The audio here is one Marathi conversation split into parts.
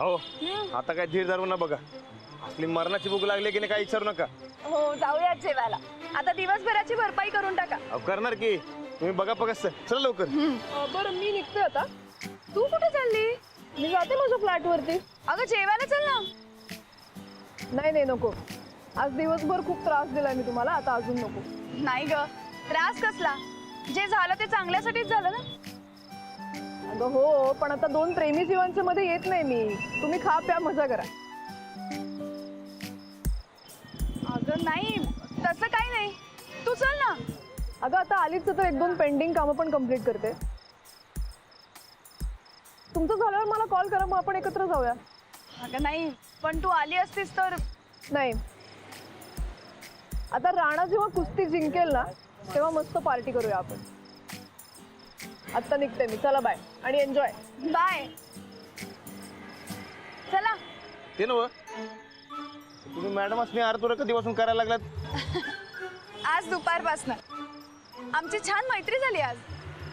हो आता काय धीर धरू ना बघा. असली मरणाची भूक लागली की नाही काय विचारू नका. हो जाऊयात जेवायला. आता दिवसभराची भरपाई करून टाका. अहो करणार की तुम्ही बघा बघा चला लवकर. बरं मी निघते आता. तू कुठे चालली? मी जाते माझ्या फ्लॅट वरती. अगं जेवायला चल ना. नाही नाही नको. आज दिवसभर खूप त्रास दिलाय मी तुम्हाला. आता अजून नको. नाही ग त्रास कसला? जे झालं ते चांगल्यासाठीच झालं ना. अगं हो पण आता दोन प्रेमी जीवांच्या मध्ये येत नाही मी. तुम्ही खा प्या मजा करा. अगं नाही तसं काही नाही. तू चल ना. अगं आता आलीच तर एक दोन पेंडिंग कामं पण कम्प्लीट करते. तुमचं झाल्यावर मला कॉल करा मग आपण एकत्र जाऊया. अगं नाही पण तू आली असतीस तर. नाही आता राणा जेव्हा कुस्ती जिंकेल ना तेव्हा मस्त पार्टी करूया आपण. आता निघते मी. चला बाय आणि एन्जॉय. बाय. चला. ते नव तुम्ही मॅडम असणे आरतुर कधीपासून करायला लागलात? आज दुपारपासनं आमची छान मैत्री झाली आज.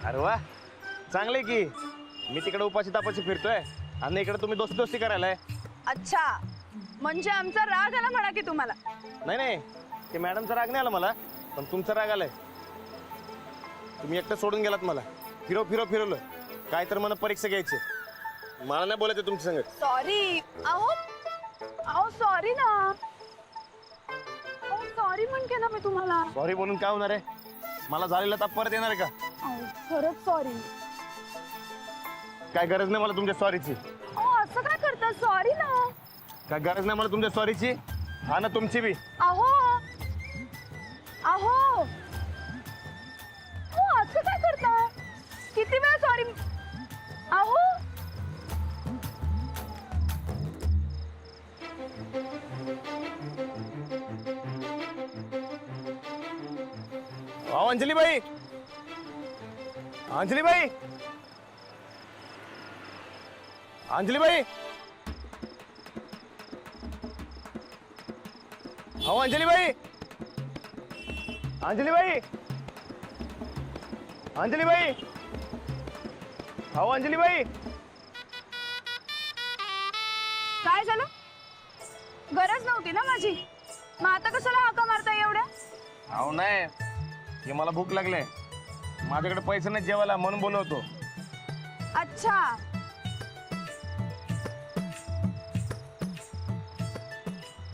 अरे वा चांगले की. मी तिकडे उपाशी तापाशी फिरतोय आणि इकडे तुम्ही दोस्ती दोस्ती करायलाय. अच्छा म्हणजे आमचा राग आला म्हणा की तुम्हाला. नाही नाही ते मॅडमचा राग नाही आला मला पण तुमचा राग आलाय. तुम्ही एकटं सोडून गेलात मला. फिरवलं काय तर मला परीक्षा घ्यायची. मला नाही बोलायचं तुमच्या संगत. सॉरी. अहो अहो सॉरी ना. अहो सॉरी म्हणते ना मी तुम्हाला. सॉरी बोलून काय होणार आहे? मला झालेला ताप परत येणार आहे का? अहो खरंच सॉरी. काय गरज नाही मला तुमच्या सॉरीची. अहो असं काय करता? सॉरी ना. काय गरज नाही मला तुमच्या सॉरीची. हा ना तुमची बी. अहो अहो अहो असं काय करता? किती वेळा सॉरी. अहो अंजली बाई. अंजली बाई. अंजली बाई. अंजली बाई. अंजली बाई. अंजली बाई. अंजली बाई. काय झालं? गरज नव्हती ना माझी. मग आता कशाला हाका मारताय एवढ्या? अहो नाही हे मला भूक लागले. माझ्याकडे पैसे नाही जेवायला म्हणून बोलवतो. अच्छा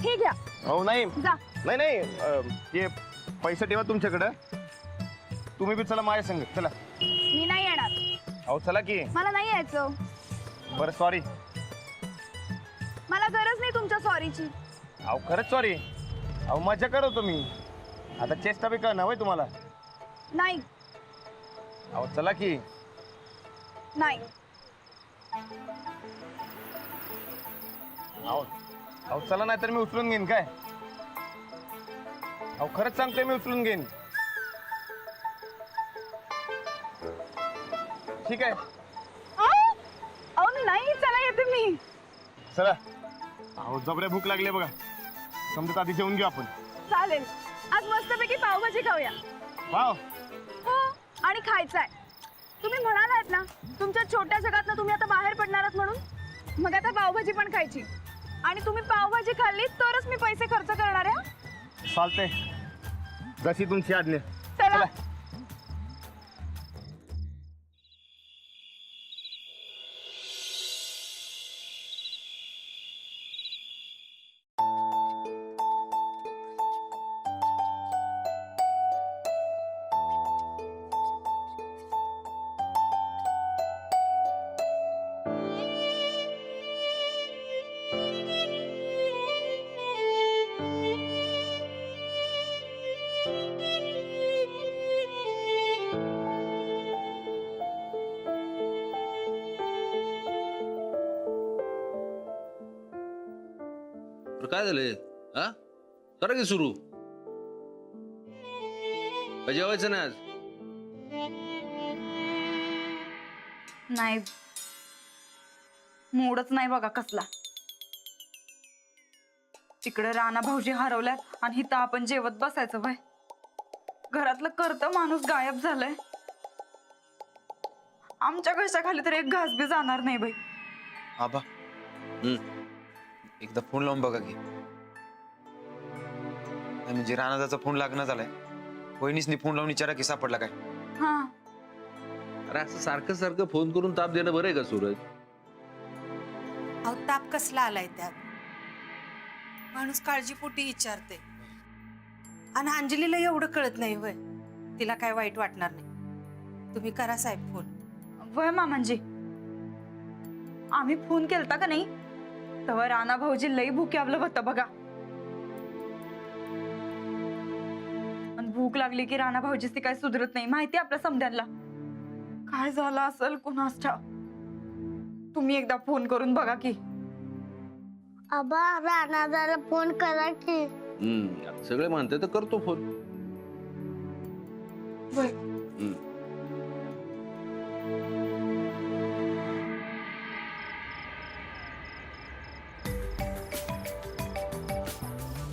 ठीक आहे. हो नाही जा. नाही नाही ते पैसे ठेवा तुमच्याकडं. तुम्ही बी चला माझ्या संग. चला. मी नाही येणार. अहो चला की. मला नाही यायचं. बरं सॉरी. मला गरज नाही तुमच्या सॉरीची. अहो खरंच सॉरी. अहो मजा करतो मी. आता चेष्टा बी कळणार होय तुम्हाला. नाही अहो चला की. नाही. अहो अहो चला नाही तर मी उचलून घेईन काय. अहो खरंच सांगतोय मी उचलून घेईन. ठीक आहे अहो अहो नाही चला येते मी. चला. अहो जबऱ्या भूक लागली बघा. समजत आधी जेवून घेऊ आपण. चालेल. आज मस्तपैकी पावभाजी खाऊया. वाव. हो आणि खायचंय. तुम्ही म्हणालात ना तुमच्या छोट्या जगातनं तुम्ही आता बाहेर पडणार आहात म्हणून. मग आता पावभाजी पण खायची. आणि तुम्ही पावभाजी खाल्ली तरच मी पैसे खर्च करणार आहे. चालतंय जशी तुमची आज्ञा. चला. काय झालंय? हा करा की सुरू. जेवायचं नाही आज? नाही मूडच नाही बघा कसला. तिकडे राणा भाऊजी हरवल्यात आणि इथं आपण जेवत बसायचं बाय. घरातलं करतं माणूस गायब झालाय. आमच्या घशाखाली तर एक घास बी जाणार नाही बाई. आबा एकदा फोन लावून बघा की. नाही म्हणजे राणादाचा फोन लागणार झालाय. वहिनीसनी फोन लावून विचारा की सापडला काय. हा अरे असं सारखं सारखं फोन करून ताप देणं बरं आहे का सूरज? अहो ताप कसला आलाय त्यात. माणूस काळजीपोटी विचारते. आणि अंजलीला एवढं कळत नाही होय. तिला काय वाईट वाटणार नाही. तुम्ही करा साहेब फोन. वय मामांजी, आम्ही फोन केलता का नाही तेव्हा राणा भाऊजी लई भुक्यावलं होतं बघा. आणि भूक लागली की राणा भाऊजीची काय सुधरत नाही माहिती आपल्या समद्यांना. काय झालं असेल कुणास ठाऊक. तुम्ही एकदा फोन करून बघा की. आबा राणादाला फोन करा की. आता सगळे म्हणते तर करतो फोन. वय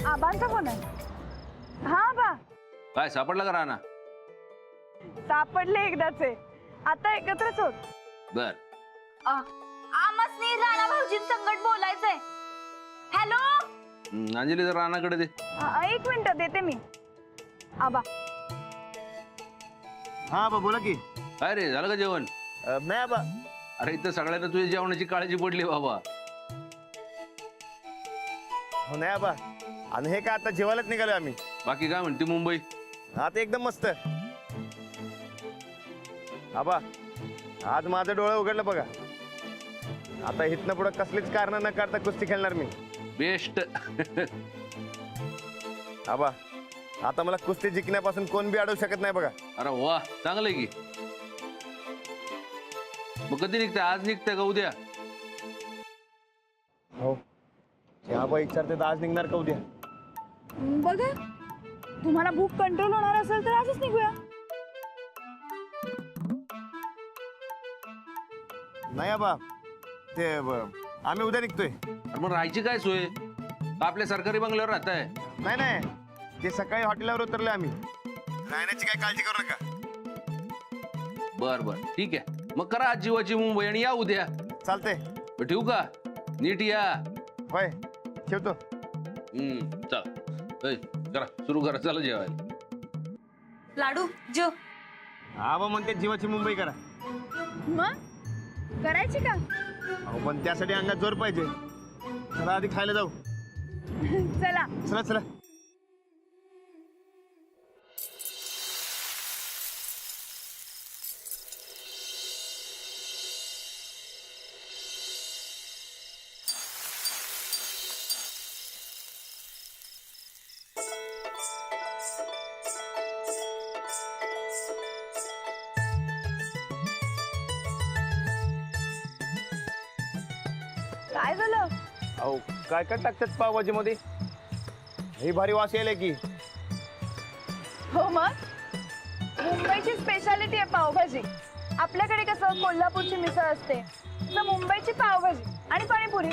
आबांचा फोन आहे. हा आबा, काय सापडला का राणा? सापडले एकदाचे. आता एकत्रच होत. बर. आमसनी राणा भाऊजी संकट बोलायचंय. हॅलो अंजली जर राणाकडे दे. एक मिनिट देते मी. आबा हा आबा बोला की. काय रे, झालं का जेवण? नाही आबा. अरे इथं सगळ्यांना तुझ्या जेवणाची काळजी पडली बाबा. हो नाही आबा. आणि हे काय आता जेवायलाच निघालो आम्ही. बाकी काय म्हणते मुंबई? आता एकदम मस्त. आबा आज माझं डोळं उघडलं बघा. आता इथनं पुढे कसलीच कारण न करता कुस्ती खेळणार मी. बेस्ट. आबा आता मला कुस्ती जिंकण्यापासून कोण बी अडवू शकत नाही बघा. अरे वा, चांगलंय की. मग कधी निघते? आज निघते का उद्या? हो ते आबा विचारते तर आज निघणार का उद्या? बघा, तुम्हाला भूक कंट्रोल होणार असेल तर आजच निघूया. नाही आबा ते आम्ही उद्या निघतोय. अरे मग राहायची काय सोय? का आपल्या सरकारी बंगल्यावर राहताय? नाही नाही ते सकाळी हॉटेलवर उतरले आम्ही. राहण्याची काय काळजी करू नका. बर बर ठीक आहे. मग करा आज जीवाची मुंबई आणि या उद्या. चालतंय. बरं, ठेवू का? नीट या. होय ठेवतो. चल करा सुरू करा. चला जेवायला. लाडू जो. आबा म्हणते जीवाची मुंबई करा. मग करायची का? अहो पण त्यासाठी अंगात जोर पाहिजे. चला आधी खायला जाऊ. चला. चला चला. काय झालं? अहो काय काय टाकतात पावभाजी मध्ये? ही भारी वास यायला की. हो मग मुंबईची स्पेशालिटी आहे पावभाजी. आपल्याकडे कसं कोल्हापूरची मिसळ असते, तसं मुंबईची पावभाजी आणि पाणीपुरी.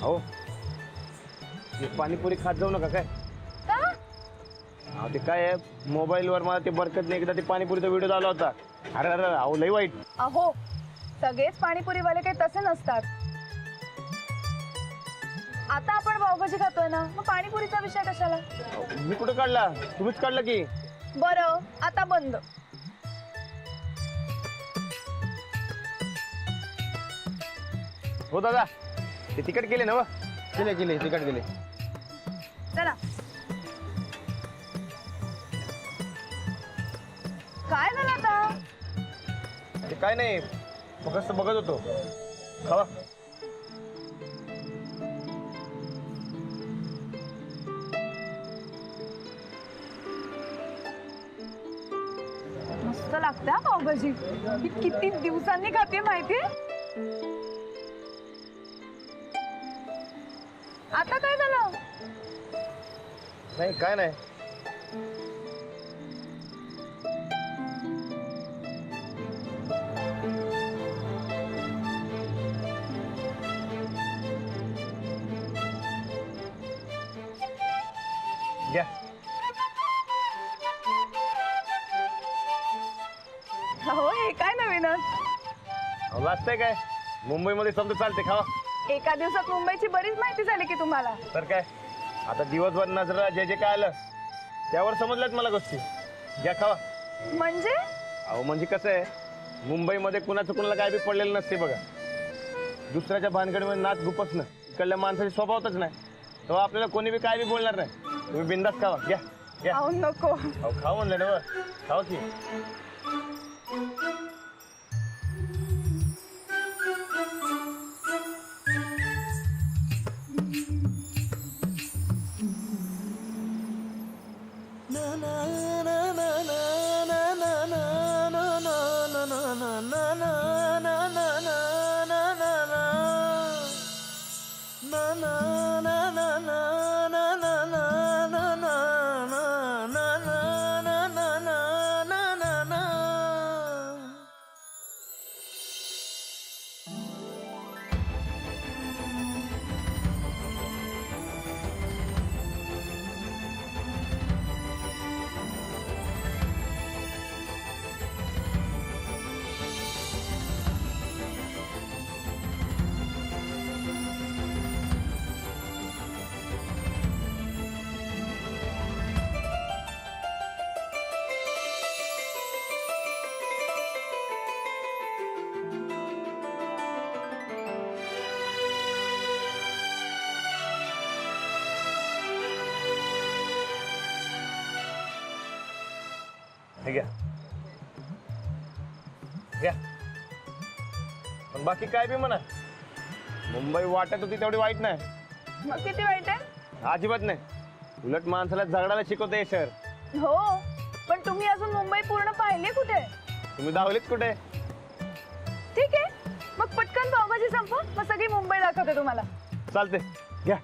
हो हे पाणीपुरी खात जाऊ नका काय. का? अहो ते काय आहे मोबाईलवर मला ते बरकतने एकदा ते पाणीपुरीचा व्हिडिओ आला होता. अरे अरे अहो लई वाईट. अहो सगळेच पाणीपुरीवाले काही तसे नसतात. आता आपण पावभाजी खातोय ना, मग पाणीपुरीचा विषय कशाला? मी कुठं काढला? तुम्हीच काढला की. बरं आता बंद. हो दादा ते तिकट केले ना? केले केले तिकट केले. चला. काय झालं आता? ते काय नाही फक्त बघत होतो. खावा. मस्त लागते हा पावभाजी. मी किती दिवसांनी खाते माहितीये. आता काय झालं? नाही काय नाही. घ्या. हो हे काय नवीनच? वाचतंय काय मुंबईमध्ये समजा चालते खावा. एका दिवसात मुंबईची बरीच माहिती झाली की तुम्हाला. तर काय आता दिवसभर नजरा जे जे काय आलं त्यावर समजल्यात मला गोष्टी. घ्या खावा. म्हणजे अहो म्हणजे कसं आहे मुंबईमध्ये कुणाचं कुणाला काय बी पडलेलं नसते बघा. दुसऱ्याच्या भानगडीमध्ये नाच गुपसणं इकडल्या माणसाची स्वभावच नाही. तेव्हा आपल्याला कोणी बी काय बी बोलणार नाही. तुम्ही बिंदास खावा. घ्या घ्या. अहो नको. अहो खाऊ म्हणलं ना खावा की. हे घ्या घ्या. पण बाकी काय बी म्हणा मुंबई वाटत होती तेवढी वाईट नाही. मग किती वाईट आहे. अजिबात नाही. उलट माणसाला झगडायला शिकवते हे शहर. हो पण तुम्ही अजून मुंबई पूर्ण पाहिली कुठे. तुम्ही दावलीत कुठे. ठीक आहे मग पटकन पावभाजी संपवा मग सगळी मुंबई दाखवते तुम्हाला. चालते घ्या.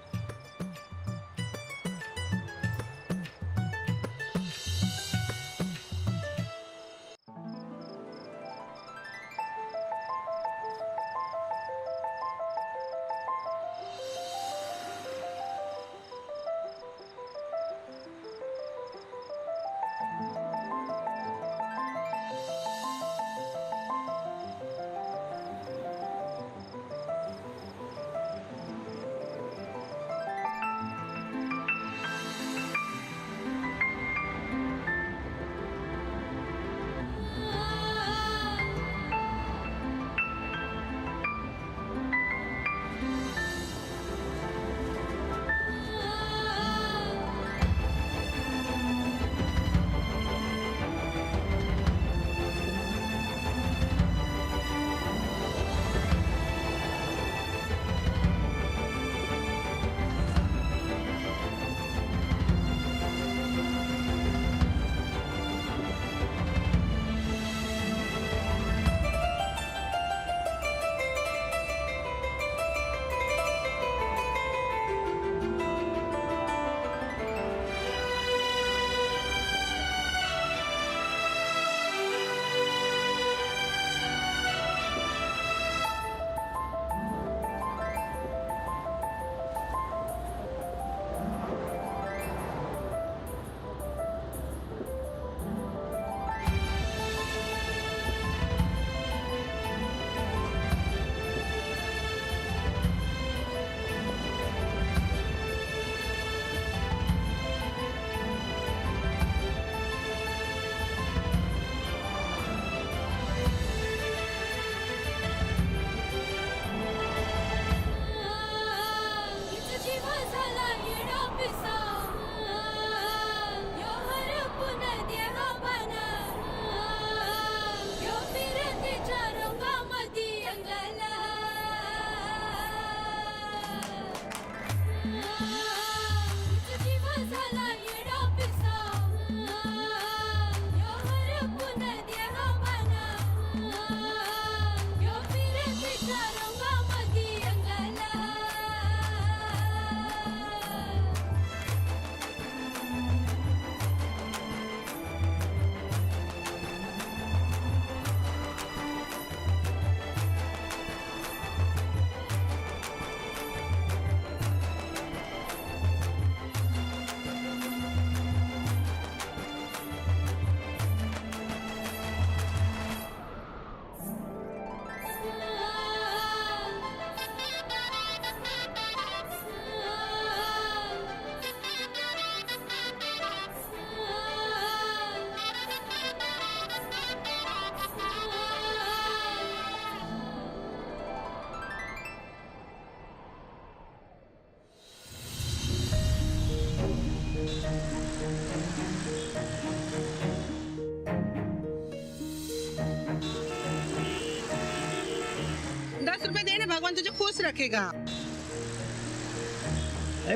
भगवान तुझे खुश रखेगा।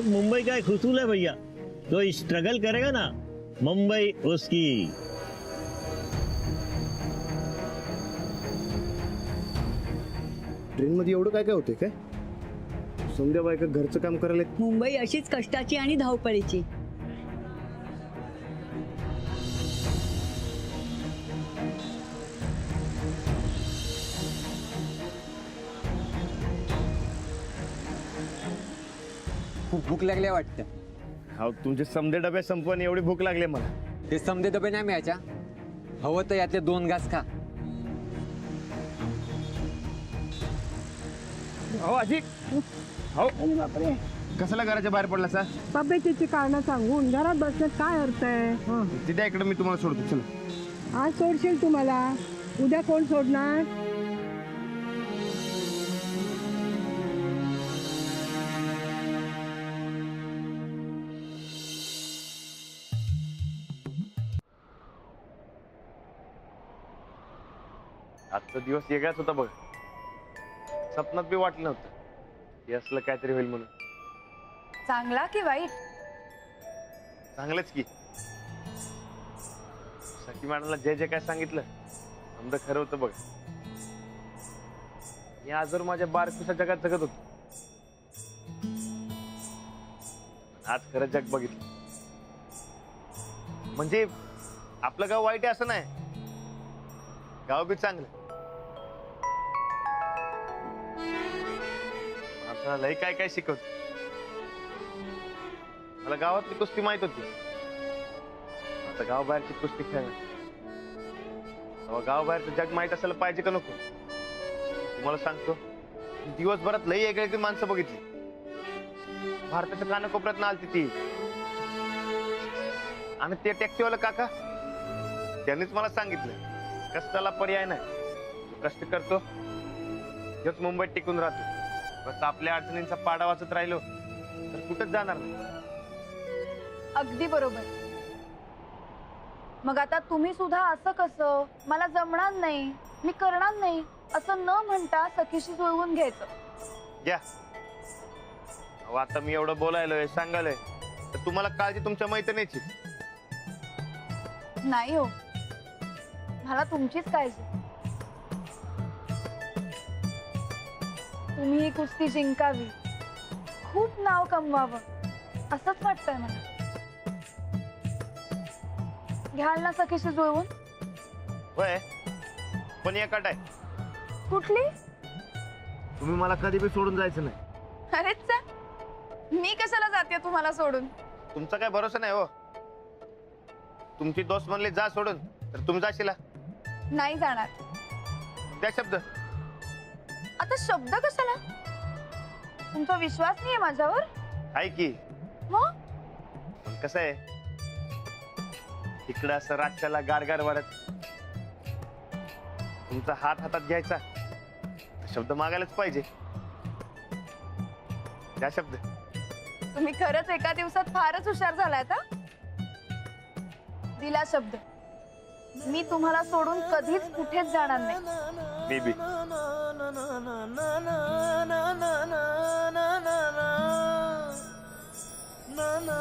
मुंबई का एक उसूल है भैया, जो स्ट्रगल करेगा ना मुंबई उसकी। ट्रेन मध्ये एवढं काय काय होते काय? समजा बायका घरचं काम करायला मुंबई अशीच कष्टाची आणि धावपळीची. खूप भूक लागली वाटतं. अहो तुमचे समदे डबे संपवणे एवढी भूक लागली मला. ते समदे डबे नाही मिळायच्या, हवं तर यातले 2 घास खा. हो आजी, हो बापरे, कशाला घराच्या बाहेर पडला सा? तब्येतीची कारण सांगून घरात बसण्यात काय अर्थ आहे? तिथे इकडे मी तुम्हाला सोडतो. चला. आज सोडशील तुम्हाला, उद्या कोण सोडणार? आजचा दिवस वेगळाच होता बघ. स्वप्नात बी वाटलं नव्हतं हे असलं काहीतरी होईल म्हणून. चांगला की वाईट? चांगलंच की. सखी मॅडमला जे जे काय सांगितलं समजा खरं होतं बघ. मी आजवर माझ्या बारकुशा जगात जगत होतो. आज खरं जग बघितलं. म्हणजे आपलं गाव वाईट आहे असं नाही, गाव बी चांगलं. आपल्याला लई काय काय शिकवत. मला गावातली कुस्ती माहित होती, आता गाव बाहेरची कुस्ती खेळणार. गाव बाहेरचं जग माहित असायला पाहिजे का नको? तुम्हाला सांगतो, दिवसभरात लई वेगळी माणसं बघितली. भारताच्या कानाकोपऱ्यात आलती ती, आणि ते टॅक्सीवाला काका त्यांनीच मला सांगितलं कष्टाला पर्याय नाही. जो कष्ट करतो हेच मुंबईत टिकून राहतो. बस आपल्या अडचणींचा पाडा वाचत राहिलो तर कुठंच जाणार नाही. अगदी बरोबर. मग आता तुम्ही सुद्धा असं कसं, मला जमणार नाही, मी करणार नाही असं न म्हणता सखीशी जुळवून घ्यायचं. घ्या. अहो, आता मी एवढं बोलायलोय सांगायलोय तर तुम्हाला काळजी तुमच्या मैत्रिणीची. नाही हो, मला तुमचीच काळजी. तुम्ही ही कुस्ती जिंकावी, खूप नाव कमवावं असंच वाटतंय मला. घ्याल ना सखीशी जुळवून? होय, पण एक अट आहे. कुठली? तुम्ही मला कधी बी सोडून जायचं नाही. अरेच चा, मी कशाला जाते तुम्हाला सोडून? तुमचा काय भरोसा नाही हो. तुमची दोस्त म्हणले जा सोडून तर तुम्ही जाशीला? नाही जाणार. त्या शब्द. आता शब्द कशाला? तुमचा विश्वास नाहीये माझ्यावर? आहे की. मग पण कसं आहे, इकडं असं रातच्याला गारगार वारत तुमचा हात हातात घ्यायचा, शब्द मागायलाच पाहिजे. त्या शब्द. तुम्ही खरंच एका दिवसात फारच हुशार झालाय का? दिला शब्द, मी तुम्हाला सोडून कधीच कुठेच जाणार नाही. बेबी. ना